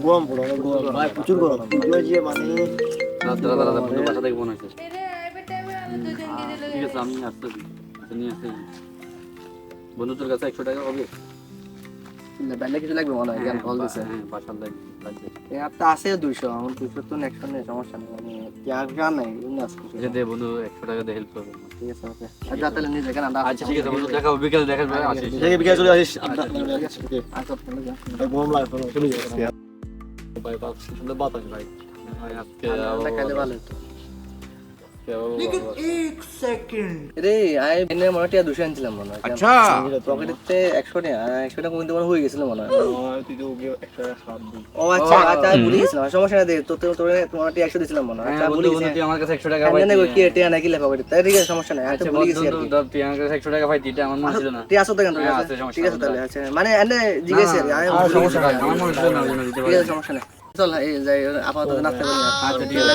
গরম পড়ো ভাই, প্রচুর গরম। ওই যে মানে দাদা বন্ধু বাসা থেকে ফোন হয়েছে। ঠিক আছে আমি আসতেছি, নিয়ে আসতেছি। বন্ধু তোর কাছে 100 টাকা হবে? ব্যান্ডে কিছু লাগবে মনে হয়, জ্ঞান কল দিছে। হ্যাঁ বাসার লাগবে। একটা আছে 200, আমার 200 তো নেক্সট নেই, সমস্যা নেই। আমি জ্ঞান নাই, এমনি আছে কিছু। দে বন্ধু 100 টাকা দিয়ে হেল্প করবে। ঠিক আছে, ওকে। আর যা তাহলে নিয়ে যাই, কেন আন্দাজ। আচ্ছা ঠিক আছে বন্ধু, দেখা হবে বিকালে, দেখা যাবে। আসিস দেখে বিকালে চলে আসিস। আচ্ছা তাহলে যা। গরম লাগে তো, চলে যাই। ভাই বাতাস ভাই আজকে ঠান্ডা খাইলে ভালো হতো। আবার রে আই এনে মনে টিয়া 200 আনছিলাম মনে হয়। আচ্ছা পকেটেতে 100 টাকা, 100 টাকা কিন্তু মনে হয়ে গেছিল মনে হয়। তুই তো ওকে একটা খারাপ দিই। ও আচ্ছা আচ্ছা, আমি ভুলে গেছিলাম। সমস্যা নাই, তোমার টিয়া 100 দিছিলাম মনে হয়। আচ্ছা ভুলে বন্ধু গেছি। তুই আমার কাছে 100 টাকা আমি পাই। জানি কি টিয়া নাকি লেখা পকেটে, তাই ঠিক আছে, সমস্যা নাই। আচ্ছা আচ্ছা ভুলে গেছি আর বন্ধু কি। ধর তুই আমার কাছে 100 টাকা পাই, এটা আমার মনে ছিল না। টিয়া 100 টাকা তোর হ্যাঁ, কাছে? আছে, সমস্যা ঠিক আছে নেই। তাহলে। আচ্ছা মানে এনে জিজ্ঞেস আর আমি ভুলে সমস্যা গেছি। নাই, আমার মনে ছিল না, ওই জন্য দিতে ঠিক পারি। আছে, সমস্যা নাই। চল এই যাই, আপাতত নাস্তা করি। আচ্ছা ঠিক আছে।